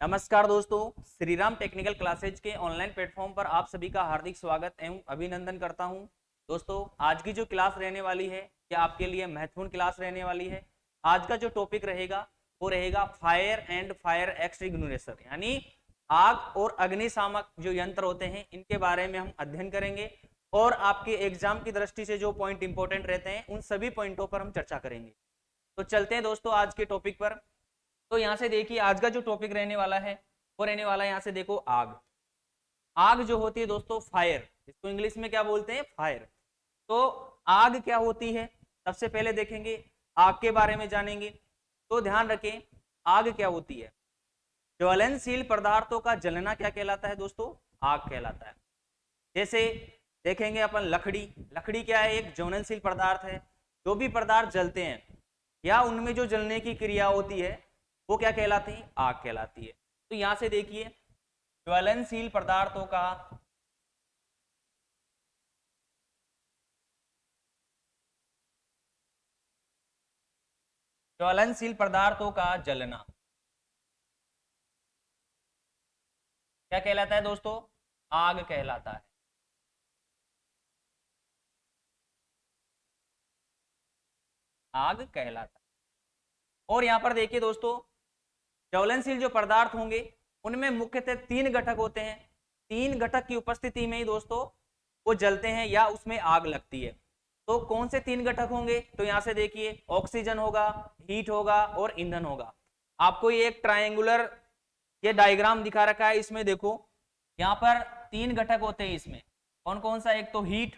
नमस्कार दोस्तों, Shriram technical classes के ऑनलाइन प्लेटफॉर्म पर आप सभी का हार्दिक स्वागत एवं अभिनंदन करता हूं। दोस्तों, आज की जो क्लास रहने वाली है यह आपके लिए महत्वपूर्ण क्लास रहने वाली है। आज का जो टॉपिक रहेगा वो रहेगा फायर एंड फायर एक्सटिंग्विशर, यानी आग और अग्निशामक जो यंत्र होते हैं इनके बारे में हम अध्ययन करेंगे और आपके एग्जाम की दृष्टि से जो पॉइंट इंपॉर्टेंट रहते हैं उन सभी पॉइंटों पर हम चर्चा करेंगे। तो चलते हैं दोस्तों आज के टॉपिक पर। तो यहाँ से देखिए आज का जो टॉपिक रहने वाला है वो रहने वाला है, यहाँ से देखो आग। आग जो होती है दोस्तों फायर, इसको इंग्लिश में क्या बोलते हैं? फायर। तो आग क्या होती है सबसे पहले देखेंगे, आग के बारे में जानेंगे। तो ध्यान रखें, आग क्या होती है? ज्वलनशील पदार्थों का जलना क्या कहलाता है दोस्तों? आग कहलाता है। जैसे देखेंगे अपन लकड़ी, लकड़ी क्या है? एक ज्वलनशील पदार्थ है। जो भी पदार्थ जलते हैं या उनमें जो जलने की क्रिया होती है वो क्या कहलाती है? आग कहलाती है। तो यहां से देखिए ज्वलनशील पदार्थों का ज्वलनशील पदार्थों का जलना क्या कहलाता है दोस्तों? आग कहलाता है। आग कहलाता है। और यहां पर देखिए दोस्तों, ज्वलनशील जो पदार्थ होंगे उनमें मुख्यतः तीन घटक होते हैं। तीन घटक की उपस्थिति में ही दोस्तों वो जलते हैं या उसमें आग लगती है। तो कौन से तीन घटक होंगे? तो यहां से देखिए ऑक्सीजन होगा, हीट होगा और ईंधन होगा। आपको ये एक ट्रायंगुलर ये डायग्राम दिखा रखा है, इसमें देखो यहाँ पर तीन घटक होते हैं इसमें। कौन कौन सा? एक तो हीट,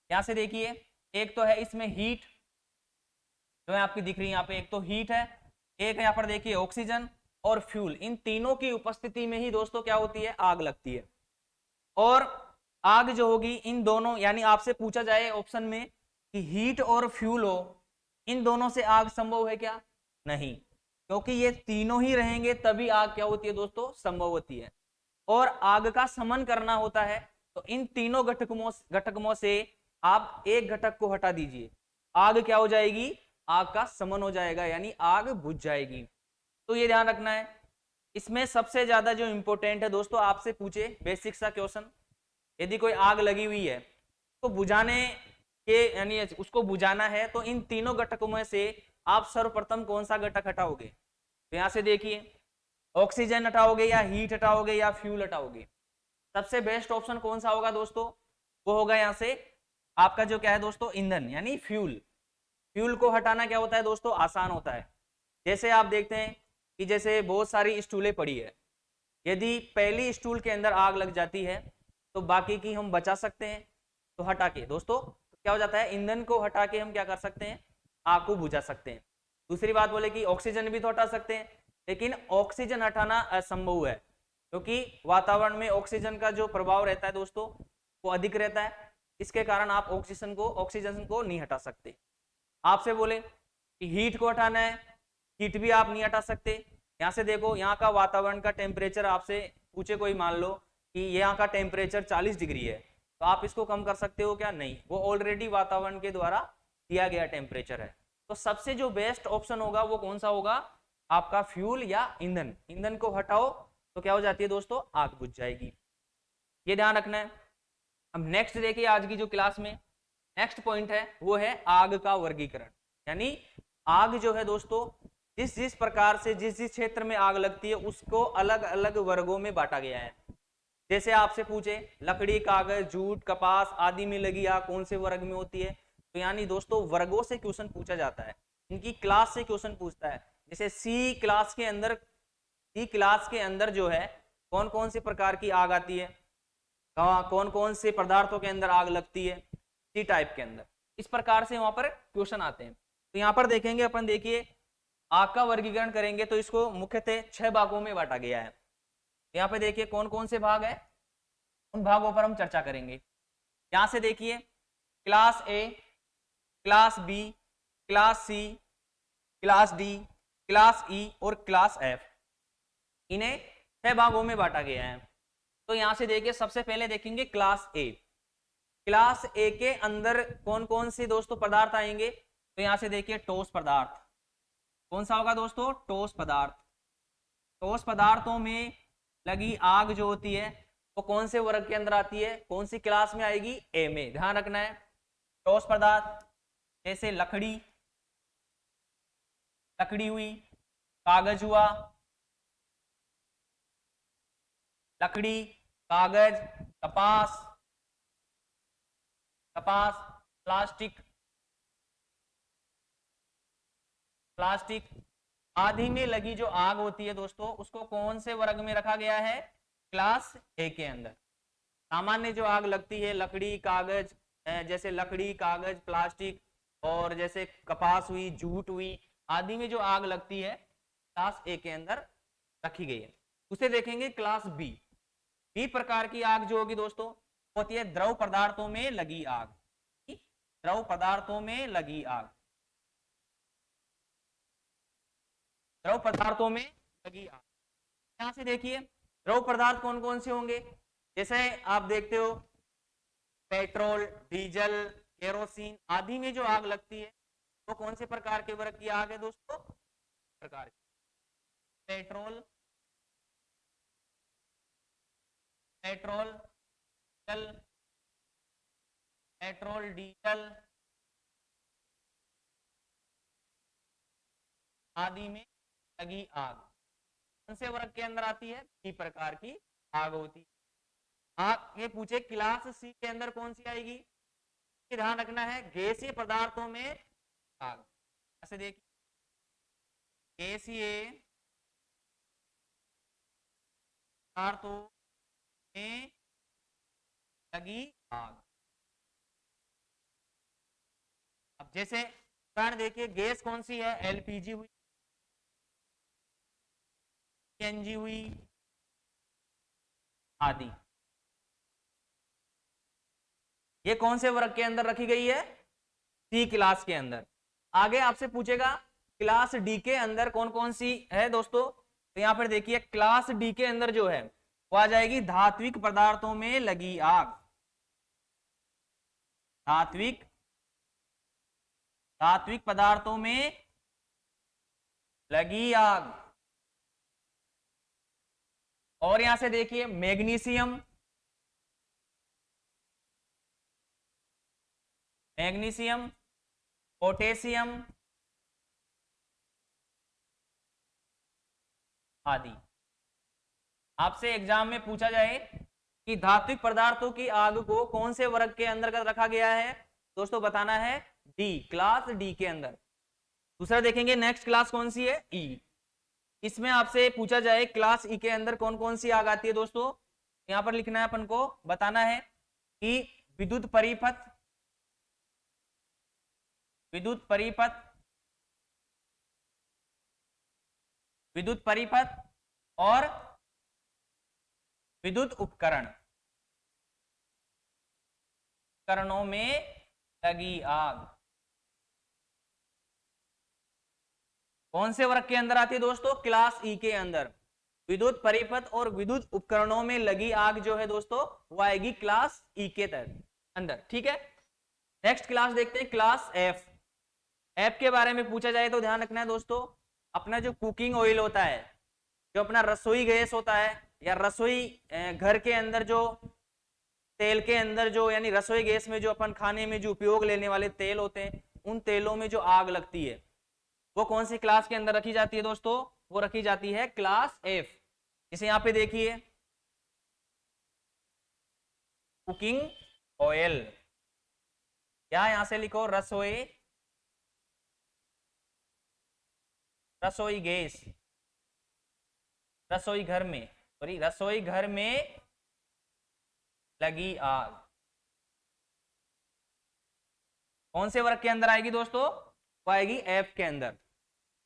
यहां से देखिए एक तो है इसमें हीट जो है आपकी दिख रही है यहाँ पे, एक तो हीट है, एक यहाँ पर देखिए ऑक्सीजन और फ्यूल। इन तीनों की उपस्थिति में ही दोस्तों क्या होती है? आग लगती है। और आग जो होगी इन दोनों, यानी आपसे पूछा जाए ऑप्शन में कि हीट और फ्यूल हो, इन दोनों से आग संभव है क्या? नहीं, क्योंकि ये तीनों ही रहेंगे तभी आग क्या होती है दोस्तों? संभव होती है। और आग का शमन करना होता है तो इन तीनों घटकों से आप एक घटक को हटा दीजिए, आग क्या हो जाएगी? आग का शमन हो जाएगा, यानी आग बुझ जाएगी। तो ये ध्यान रखना है। इसमें सबसे ज्यादा जो इंपॉर्टेंट है दोस्तों, आपसे पूछे बेसिक सा क्वेश्चन, यदि कोई आग लगी हुई है तो बुझाने के यानी उसको बुझाना है तो इन तीनों घटकों में से आप सर्वप्रथम कौन सा घटक हटाओगे? तो यहां से देखिए ऑक्सीजन हटाओगे या हीट हटाओगे या फ्यूल हटाओगे? सबसे बेस्ट ऑप्शन कौन सा होगा दोस्तों? वो होगा यहां से आपका जो क्या है दोस्तों? ईंधन, यानी फ्यूल। फ्यूल को हटाना क्या होता है दोस्तों? आसान होता है। जैसे आप देखते हैं कि जैसे बहुत सारी स्टूलें पड़ी है, यदि पहली स्टूल के अंदर आग लग जाती है तो बाकी की हम बचा सकते हैं। तो हटा के दोस्तों तो क्या हो जाता है? ईंधन को हटा के हम क्या कर सकते हैं? आग को बुझा सकते हैं। दूसरी बात बोले कि ऑक्सीजन भी तो हटा सकते हैं, लेकिन ऑक्सीजन हटाना असंभव है, क्योंकि वातावरण में ऑक्सीजन का जो प्रभाव रहता है दोस्तों वो अधिक रहता है। इसके कारण आप ऑक्सीजन को नहीं हटा सकते। आपसे बोले कि हीट को हटाना है, हीट भी आप नहीं हटा सकते। यहाँ से देखो, यहाँ का वातावरण का टेम्परेचर आपसे पूछे कोई, मान लो कि यहाँ का टेम्परेचर 40 डिग्री है, तो आप इसको कम कर सकते हो क्या? नहीं, वो ऑलरेडी वातावरण के द्वारा दिया गया टेम्परेचर है। तो सबसे जो बेस्ट ऑप्शन होगा वो कौन सा होगा? आपका फ्यूल या ईंधन। ईंधन को हटाओ तो क्या हो जाती है दोस्तों? आग बुझ जाएगी। ये ध्यान रखना है। अब नेक्स्ट देखिए, आज की जो क्लास में नेक्स्ट पॉइंट है वो है आग का वर्गीकरण। यानी आग जो है दोस्तों, जिस जिस प्रकार से जिस जिस क्षेत्र में आग लगती है उसको अलग अलग वर्गों में बांटा गया है। जैसे आपसे पूछे लकड़ी, कागज, जूट, कपास आदि में लगी आग कौन से वर्ग में होती है? तो यानी दोस्तों वर्गों से क्वेश्चन पूछा जाता है, इनकी क्लास से क्वेश्चन पूछता है। जैसे सी क्लास के अंदर जो है कौन कौन से प्रकार की आग आती है, कौन कौन से पदार्थों के अंदर आग लगती है, सी टाइप के अंदर। इस प्रकार से वहां पर क्वेश्चन आते हैं। तो यहाँ पर देखेंगे अपन, देखिए आग का वर्गीकरण करेंगे तो इसको मुख्यतः 6 भागों में बांटा गया है। यहाँ पे देखिए कौन कौन से भाग है, उन भागों पर हम चर्चा करेंगे। यहां से देखिए class A, class B, class C, class D, class E और क्लास एफ, इन्हें 6 भागों में बांटा गया है। तो यहां से देखिए सबसे पहले देखेंगे क्लास ए। क्लास ए के अंदर कौन कौन से दोस्तों पदार्थ आएंगे? तो यहां से देखिए ठोस पदार्थ। कौन सा होगा दोस्तों? ठोस पदार्थ। ठोस पदार्थों में लगी आग जो होती है वो कौन से वर्ग के अंदर आती है, कौन सी क्लास में आएगी, ए में। ध्यान रखना है। ठोस पदार्थ जैसे लकड़ी, लकड़ी हुई, कागज हुआ, लकड़ी, कागज, कपास, कपास, प्लास्टिक, प्लास्टिक आदि में लगी जो आग होती है दोस्तों उसको कौन से वर्ग में रखा गया है, क्लास ए के अंदर। सामान्य जो आग लगती है लकड़ी, कागज, जैसे लकड़ी, कागज, प्लास्टिक और जैसे कपास हुई, जूट हुई आदि में जो आग लगती है क्लास ए के अंदर रखी गई है। उसे देखेंगे क्लास बी। बी प्रकार की आग जो होगी दोस्तों होती है द्रव पदार्थों में लगी आग। द्रव पदार्थों में लगी आग, द्रव पदार्थों में लगी आग। यहां से देखिए द्रव पदार्थ कौन कौन से होंगे, जैसे आप देखते हो पेट्रोल, डीजल, केरोसिन आदि में जो आग लगती है वो कौन से प्रकार के वर्ग की आग है दोस्तों, प्रकार की। Petrol, petrol, diesel, petrol, diesel आदि में लगी आग कौन से वर्ग के अंदर आती है, बी प्रकार की आग होती है। आग ये पूछे क्लास सी के अंदर कौन सी आएगी, ध्यान रखना है गैसीय पदार्थों में आग। ऐसे देखिए गैसीय पदार्थों में लगी आग। अब जैसे उदाहरण देखिए गैस कौन सी है, एलपीजी हुई, सीएनजी हुई आदि। ये कौन से वर्ग के अंदर रखी गई है, सी क्लास के अंदर। आगे आपसे पूछेगा क्लास डी के अंदर कौन कौन सी है दोस्तों, तो यहां पर देखिए क्लास डी के अंदर जो है वो आ जाएगी धात्विक पदार्थों में लगी आग। धात्विक, धात्विक पदार्थों में लगी आग। और यहां से देखिए मैग्नीशियम, मैग्नीशियम, पोटेशियम आदि। आपसे एग्जाम में पूछा जाए कि धात्विक पदार्थों की आग को कौन से वर्ग के अंतर्गत रखा गया है, दोस्तों बताना है डी, क्लास डी के अंदर। दूसरा देखेंगे नेक्स्ट क्लास कौन सी है, ई। इसमें आपसे पूछा जाए क्लास ई के अंदर कौन कौन सी आग आती है दोस्तों, यहां पर लिखना है अपन को, बताना है कि विद्युत परिपथ, विद्युत परिपथ, विद्युत परिपथ और विद्युत उपकरण, उपकरणों में लगी आग। कौन से वर्ग के अंदर आती है दोस्तों, क्लास ई के अंदर। विद्युत परिपथ और विद्युत उपकरणों में लगी आग जो है दोस्तों वो आएगी क्लास ई के तहत अंदर, ठीक है। नेक्स्ट क्लास देखते हैं क्लास एफ। एफ के बारे में पूछा जाए तो ध्यान रखना है दोस्तों, अपना जो कुकिंग ऑयल होता है, जो अपना रसोई गैस होता है या रसोई घर के अंदर जो तेल के अंदर जो यानी रसोई गैस में जो अपन खाने में जो उपयोग लेने वाले तेल होते हैं उन तेलों में जो आग लगती है वो कौन सी क्लास के अंदर रखी जाती है दोस्तों, वो रखी जाती है क्लास एफ। इसे यहां पे देखिए कुकिंग ऑयल, या यहां से लिखो रसोई, रसोई गैस, रसोई घर में, सॉरी रसोई घर में लगी आग कौन से वर्ग के अंदर आएगी दोस्तों, वो आएगी एफ के अंदर।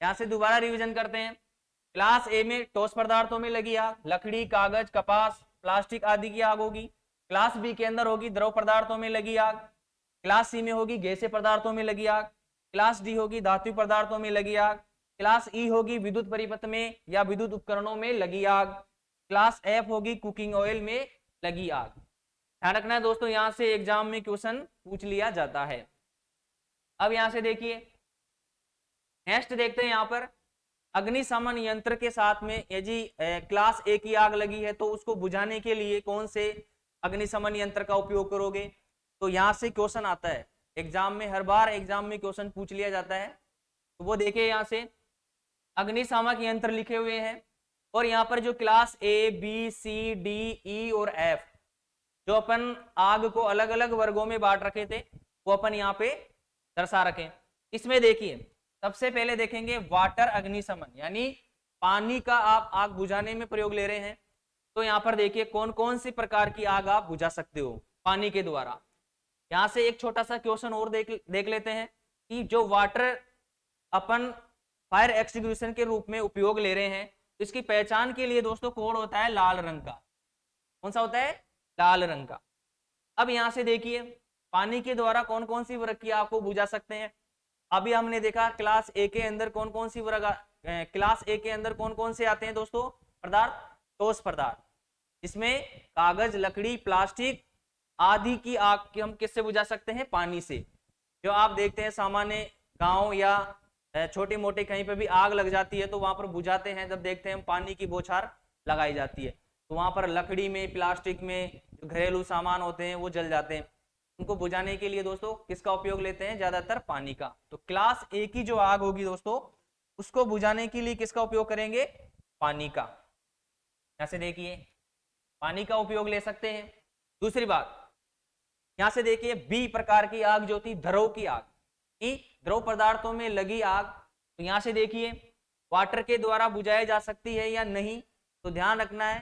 यहां से दोबारा रिवीजन करते हैं। क्लास ए में ठोस पदार्थों में लगी आग, लकड़ी, कागज, कपास, प्लास्टिक आदि की आग होगी। क्लास बी के अंदर होगी द्रव पदार्थों में लगी आग। क्लास सी में होगी गैसीय पदार्थों में लगी आग। क्लास डी होगी धात्विक पदार्थों में लगी आग। क्लास ई होगी विद्युत परिपथ में या विद्युत उपकरणों में लगी आग। क्लास एफ होगी कुकिंग ऑयल में लगी आग। ध्यान रखना है दोस्तों, यहां से एग्जाम में क्वेश्चन पूछ लिया जाता है। अब यहां से देखिए नेक्स्ट देखते हैं, यहां पर अग्निशमन यंत्र के साथ में यदि क्लास ए की आग लगी है तो उसको बुझाने के लिए कौन से अग्निशमन यंत्र का उपयोग करोगे? तो यहाँ से क्वेश्चन आता है एग्जाम में, हर बार एग्जाम में क्वेश्चन पूछ लिया जाता है। तो वो देखिए यहाँ से अग्निशामक यंत्र लिखे हुए हैं और यहाँ पर जो class A B C D E और एफ जो अपन आग को अलग अलग वर्गों में बांट रखे थे वो अपन यहाँ पे दर्शा रखे। इसमें देखिए सबसे पहले देखेंगे वाटर अग्निशमन, यानी पानी का आप आग बुझाने में प्रयोग ले रहे हैं। तो यहाँ पर देखिए कौन कौन सी प्रकार की आग आप बुझा सकते हो पानी के द्वारा। यहाँ से एक छोटा सा क्वेश्चन और देख लेते हैं कि जो वाटर अपन फायर एक्सटिंग्विशन के रूप में उपयोग ले रहे हैं तो इसकी पहचान के लिए दोस्तों कोड होता है लाल रंग का। कौन सा होता है? लाल रंग का। अब यहां से देखिए पानी के द्वारा कौन कौन सी वर्ग की आग को बुझा सकते हैं। अभी हमने देखा क्लास ए के अंदर कौन कौन सी वर्ग, क्लास ए के अंदर कौन कौन से आते हैं दोस्तों पदार्थ? ठोस पदार्थ, इसमें कागज, लकड़ी, प्लास्टिक आदि की आग हम किससे बुझा सकते हैं? पानी से। जो आप देखते हैं सामान्य गांव या छोटी मोटी कहीं पे भी आग लग जाती है तो वहां पर बुझाते हैं, जब देखते हैं हम पानी की बौछार लगाई जाती है तो वहां पर लकड़ी में, प्लास्टिक में जो घरेलू सामान होते हैं वो जल जाते हैं। उनको बुझाने के लिए दोस्तों किसका उपयोग लेते हैं? ज्यादातर पानी का। तो क्लास ए की जो आग होगी दोस्तों उसको बुझाने के लिए किसका उपयोग करेंगे? पानी का। यहां से देखिए पानी का उपयोग ले सकते हैं। दूसरी बात यहां से देखिए बी प्रकार की आग जो थी द्रव की आग, द्रव पदार्थों में लगी आग। तो यहां से देखिए वाटर के द्वारा बुझाई जा सकती है या नहीं, तो ध्यान रखना है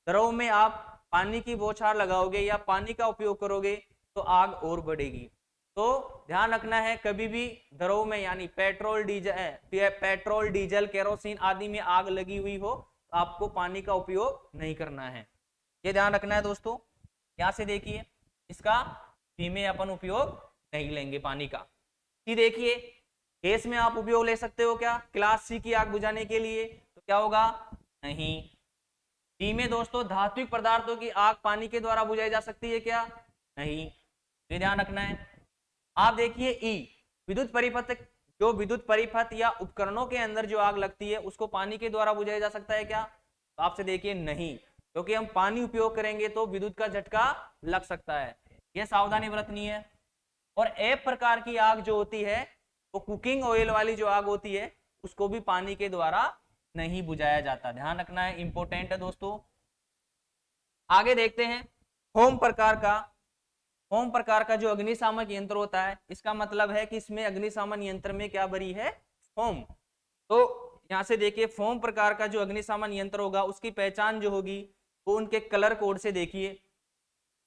द्रव में आप पानी की बौछार लगाओगे या पानी का उपयोग करोगे तो आग और बढ़ेगी। तो ध्यान रखना है कभी भी द्रव में यानी पेट्रोल, डीजल, केरोसिन आदि में आग लगी हुई हो तो आपको पानी का उपयोग नहीं करना है, ये ध्यान रखना है दोस्तों। यहां से देखिए इसका बी में अपन उपयोग नहीं लेंगे पानी का। सी देखिए गैस में आप उपयोग ले सकते हो क्या क्लास सी की आग बुझाने के लिए? तो क्या होगा? नहीं। डी में दोस्तों धात्विक पदार्थों की आग पानी के द्वारा बुझाई जा सकती है क्या? नहीं, ये ध्यान रखना है। आप देखिए ई विद्युत परिपथ, जो विद्युत परिपथ या उपकरणों के अंदर जो आग लगती है उसको पानी के द्वारा बुझाया जा सकता है क्या? तो आपसे देखिए नहीं, क्योंकि हम पानी उपयोग करेंगे तो विद्युत का झटका लग सकता है, यह सावधानी बरतनी है। और एफ प्रकार की आग जो होती है वो कुकिंग ऑयल वाली जो आग होती है उसको भी पानी के द्वारा नहीं बुझाया जाता, ध्यान रखना है, इंपॉर्टेंट है दोस्तों। आगे देखते हैं होम प्रकार का। होम प्रकार का जो अग्निशामक यंत्र होता है इसका मतलब है कि इसमें अग्निशामन यंत्र में क्या भरी है? फोम। तो यहां से देखिए फोम प्रकार का जो अग्निशामन यंत्र होगा उसकी पहचान जो होगी वो उनके कलर कोड से देखिए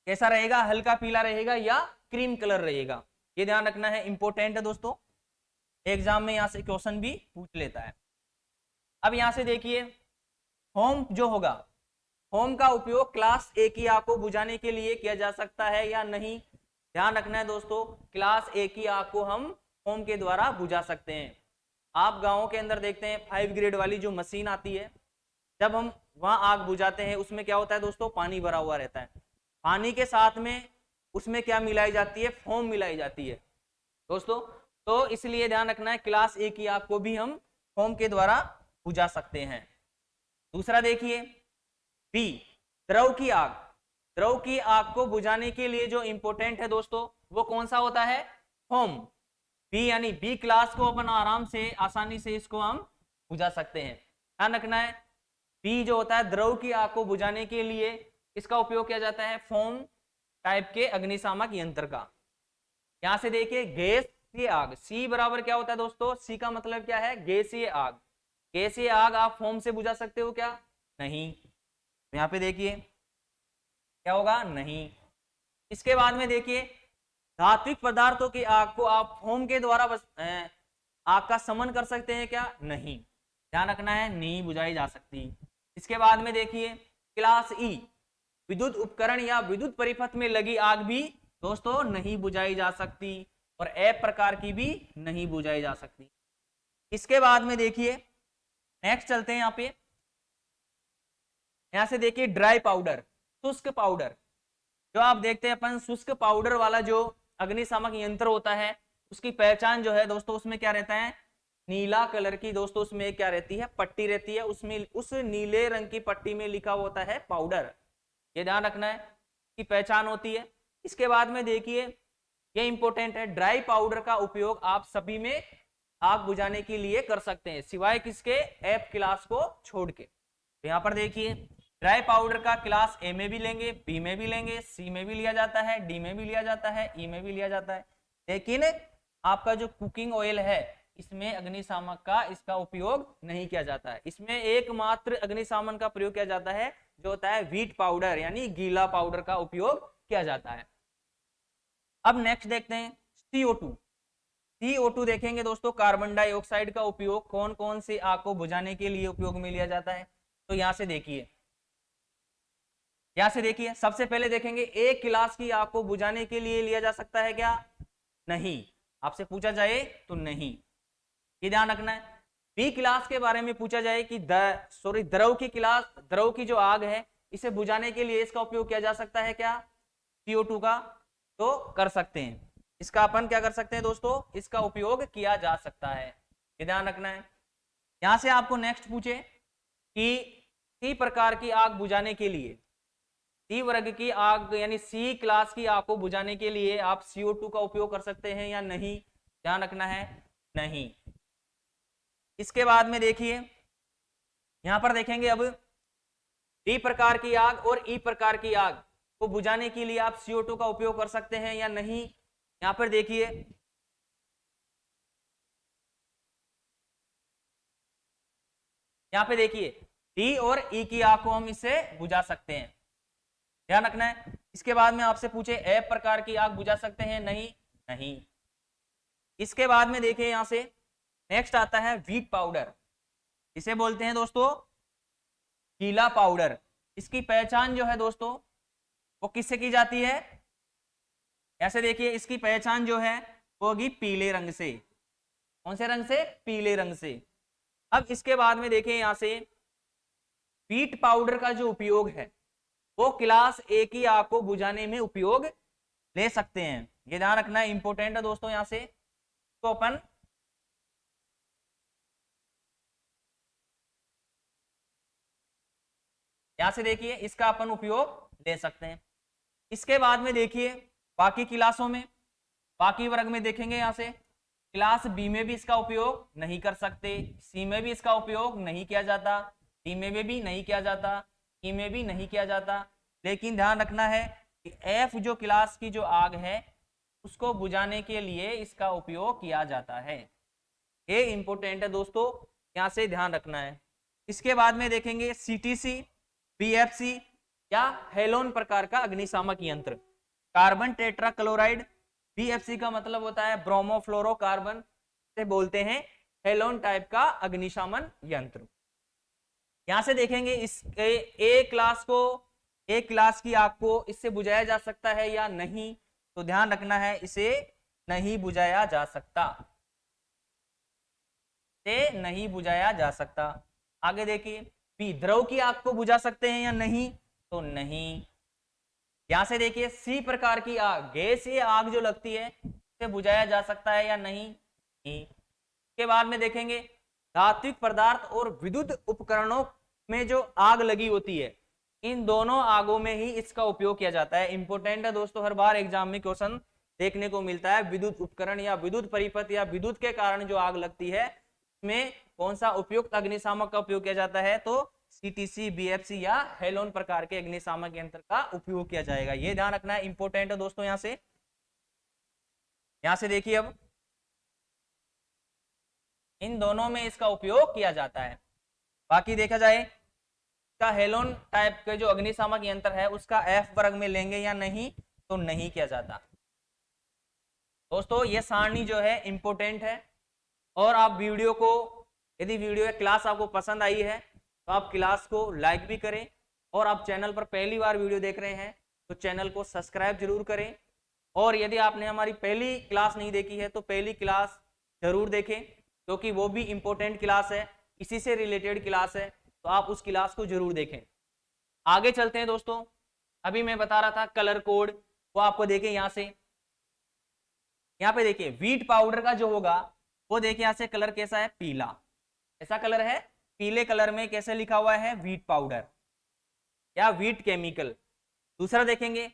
कैसा रहेगा, हल्का पीला रहेगा या क्रीम कलर रहेगा, ये ध्यान रखना है, इंपॉर्टेंट है दोस्तों। एग्जाम में यहां से क्वेश्चन भी पूछ लेता है। अब यहां से देखिए होम जो होगा, होम का उपयोग क्लास ए की आग को बुझाने के लिए किया जा सकता है या नहीं? ध्यान रखना है दोस्तों, क्लास ए की आग को हम होम के द्वारा बुझा सकते हैं। आप गांवों के अंदर देखते हैं 5 ग्रेड वाली जो मशीन आती है, जब हम वहां आग बुझाते हैं उसमें क्या होता है दोस्तों? पानी भरा हुआ रहता है, पानी के साथ में उसमें क्या मिलाई जाती है? फोम मिलाई जाती है दोस्तों। तो इसलिए ध्यान रखना है क्लास ए की आग को भी हम फोम के द्वारा बुझा सकते हैं। दूसरा देखिए बी द्रव की आग। द्रव की आग को बुझाने के लिए जो इंपॉर्टेंट है दोस्तों वो कौन सा होता है? फोम। बी यानी बी क्लास को अपन आराम से आसानी से इसको हम बुझा सकते हैं, ध्यान रखना है। बी जो होता है द्रव की आग को बुझाने के लिए इसका उपयोग किया जाता है फोम टाइप के अग्निशामक यंत्र का। यहां से देखिए गैसीय आग, सी बराबर क्या होता है दोस्तों? सी का मतलब क्या है? गैसीय आग। गैसीय आग आप फोम से बुझा सकते हो क्या? नहीं। यहां पे देखिए क्या होगा? नहीं। इसके बाद में देखिए धात्विक पदार्थों की आग को आप फोम के द्वारा आग का शमन कर सकते हैं क्या? नहीं, ध्यान रखना है, नहीं बुझाई जा सकती। इसके बाद में देखिए क्लास ई विद्युत उपकरण या विद्युत परिपथ में लगी आग भी दोस्तों नहीं बुझाई जा सकती, और एफ प्रकार की भी नहीं बुझाई जा सकती। इसके बाद में देखिए नेक्स्ट चलते हैं, यहां से देखिए ड्राई पाउडर, शुष्क पाउडर। जो आप देखते हैं अपन शुष्क पाउडर वाला जो अग्निशामक यंत्र होता है उसकी पहचान जो है दोस्तों उसमें क्या रहता है? नीला कलर की दोस्तों उसमें क्या रहती है, पट्टी रहती है, उसमें उस नीले रंग की पट्टी में लिखा होता है पाउडर। ये ध्यान रखना है कि पहचान होती है। इसके बाद में देखिए ये इंपॉर्टेंट है, ड्राई पाउडर का उपयोग आप सभी में आग बुझाने के लिए कर सकते हैं, सिवाय किसके, एफ क्लास को छोड़ के। तो यहां पर देखिए ड्राई पाउडर का क्लास ए में भी लेंगे, बी में भी लेंगे, सी में भी लिया जाता है, डी में भी लिया जाता है, ई में भी लिया जाता है। लेकिन आपका जो कुकिंग ऑयल है इसमें अग्निशामक का इसका उपयोग नहीं किया जाता है। इसमें एकमात्र अग्निशामन का प्रयोग किया जाता है जो होता है व्हीट पाउडर, यानी गीला पाउडर का उपयोग किया जाता है। अब नेक्स्ट देखते हैं CO2। CO2 देखेंगे दोस्तों, कार्बन डाइऑक्साइड का उपयोग कौन कौन से आग को बुझाने के लिए उपयोग में लिया जाता है। तो यहां से देखिए, सबसे पहले देखेंगे एक गिलास की आग को बुझाने के लिए लिया जा सकता है क्या, नहीं, आपसे पूछा जाए तो नहीं, ये ध्यान रखना है। बी क्लास के बारे में पूछा जाए कि द्रव की जो आग है इसे बुझाने के लिए इसका उपयोग किया जा सकता है क्या, CO2 का, तो कर सकते हैं। इसका अपन क्या कर सकते हैं दोस्तों, इसका उपयोग किया जा सकता है, ये ध्यान रखना है। यहां से आपको नेक्स्ट पूछे कि सी प्रकार की आग बुझाने के लिए, सी वर्ग की आग यानी सी क्लास की आग को बुझाने के लिए आप CO2 का उपयोग कर सकते हैं या नहीं, ध्यान रखना है, नहीं। इसके बाद में देखिए यहां पर देखेंगे अब डी प्रकार की आग और ई प्रकार की आग को बुझाने के लिए आप CO2 का उपयोग कर सकते हैं या नहीं। यहां पर देखिए डी और ई की आग को हम इससे बुझा सकते हैं, ध्यान रखना है। इसके बाद में आपसे पूछे एफ प्रकार की आग बुझा सकते हैं, नहीं, नहीं। इसके बाद में देखिए यहां से नेक्स्ट आता है व्हीट पाउडर, इसे बोलते हैं दोस्तों गीला पाउडर। इसकी पहचान जो है दोस्तों वो किससे की जाती है, ऐसे देखिए इसकी पहचान जो है वो होगी पीले रंग से, कौन से रंग से, पीले रंग से। अब इसके बाद में देखिए यहां से व्हीट पाउडर का जो उपयोग है वो क्लास ए की आग को बुझाने में उपयोग ले सकते हैं, ये ध्यान रखना है, इंपॉर्टेंट है दोस्तों। यहां से तो अपन यहां से देखिए इसका अपन उपयोग ले सकते हैं। इसके बाद में देखिए बाकी क्लासों में, बाकी वर्ग में देखेंगे यहां से क्लास बी में भी इसका उपयोग नहीं कर सकते, सी में भी इसका उपयोग नहीं किया जाता, डी में भी नहीं किया जाता, ई में भी नहीं किया जाता। लेकिन ध्यान रखना है कि एफ जो क्लास की जो आग है उसको बुझाने के लिए इसका उपयोग किया जाता है, ये इंपॉर्टेंट है दोस्तों, यहां से ध्यान रखना है। इसके बाद में देखेंगे CTC, BFC या हेलोन प्रकार का अग्निशामक यंत्र, कार्बन टेट्रा क्लोराइड, BFC का मतलब होता है ब्रोमोफ्लोरोकार्बन, से बोलते हैं हेलोन टाइप का अग्निशमन यंत्र। यहां से देखेंगे इस ए क्लास की आग को इससे बुझाया जा सकता है या नहीं, तो ध्यान रखना है इसे नहीं बुझाया जा सकता, से नहीं बुझाया जा सकता। आगे देखिए पी द्रव की आग को बुझा सकते हैं या नहीं, तो नहीं। यहां से देखिए सी प्रकार की आग, गैसीय आग जो लगती है उसे बुझाया जा सकता है या नहीं, नहीं। के बाद में देखेंगे धात्विक पदार्थ और विद्युत उपकरणों में जो आग लगी होती है इन दोनों आगों में ही इसका उपयोग किया जाता है, इंपॉर्टेंट है दोस्तों, हर बार एग्जाम में क्वेश्चन देखने को मिलता है। विद्युत उपकरण या विद्युत परिपथ या विद्युत के कारण जो आग लगती है में कौन सा उपयुक्त अग्निशामक का उपयोग किया जाता है, तो CTC, BFC या हेलोन प्रकार के अग्निशामक यंत्र का उपयोग किया जाएगा, ये ध्यान रखना है, इंपॉर्टेंट है दोस्तों। यहां से देखिए अब इन दोनों में इसका उपयोग किया जाता है। बाकी देखा जाए का हेलोन टाइप के जो अग्निशामक यंत्र है उसका F वर्ग में लेंगे या नहीं, तो नहीं किया जाता दोस्तों। ये सारणी जो है इंपॉर्टेंट है, और आप वीडियो को, यदि वीडियो या क्लास आपको पसंद आई है तो आप क्लास को लाइक भी करें, और आप चैनल पर पहली बार वीडियो देख रहे हैं तो चैनल को सब्सक्राइब जरूर करें, और यदि आपने हमारी पहली क्लास नहीं देखी है तो पहली क्लास जरूर देखें, क्योंकि वो भी इंपॉर्टेंट क्लास है, इसी से रिलेटेड क्लास है, तो आप उस क्लास को जरूर देखें। आगे चलते हैं दोस्तों, अभी मैं बता रहा था कलर कोड, वो आपको देखें यहाँ से, यहाँ पे देखिए व्हीट पाउडर का जो होगा वो देखिए यहाँ से कलर कैसा है, पीला, ऐसा कलर है, पीले कलर में कैसे लिखा हुआ है, व्हीट पाउडर या व्हीट केमिकल। दूसरा देखेंगे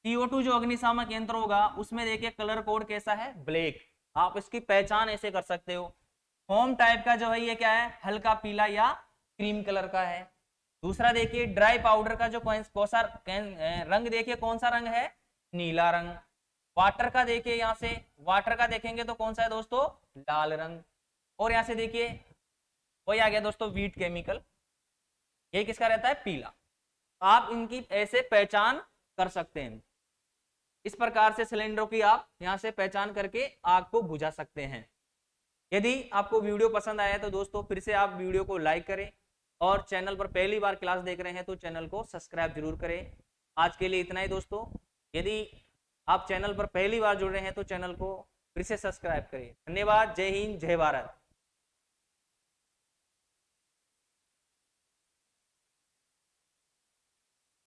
CO2 जो अग्निशामक यंत्र होगा उसमें देखिए कलर कोड कैसा है, ब्लैक, आप इसकी पहचान ऐसे कर सकते हो। होम टाइप का जो है ये क्या है, हल्का पीला या क्रीम कलर का है। दूसरा देखिए ड्राई पाउडर का जो कौन सा रंग देखिए, कौन सा रंग है, नीला रंग। वाटर का देखिए यहाँ से, वाटर का देखेंगे तो कौन सा है दोस्तों, लाल रंग। और यहाँ से देखिए वही आ गया दोस्तों व्हीट केमिकल, ये किसका रहता है, पीला। आप इनकी ऐसे पहचान कर सकते हैं। इस प्रकार से सिलेंडरों की आप यहां से पहचान करके आग को बुझा सकते हैं। यदि आपको वीडियो पसंद आया तो दोस्तों फिर से आप वीडियो को लाइक करें, और चैनल पर पहली बार क्लास देख रहे हैं तो चैनल को सब्सक्राइब जरूर करें। आज के लिए इतना ही दोस्तों। यदि आप चैनल पर पहली बार जुड़ रहे हैं तो चैनल को फिर से सब्सक्राइब करें। धन्यवाद। जय हिंद, जय भारत।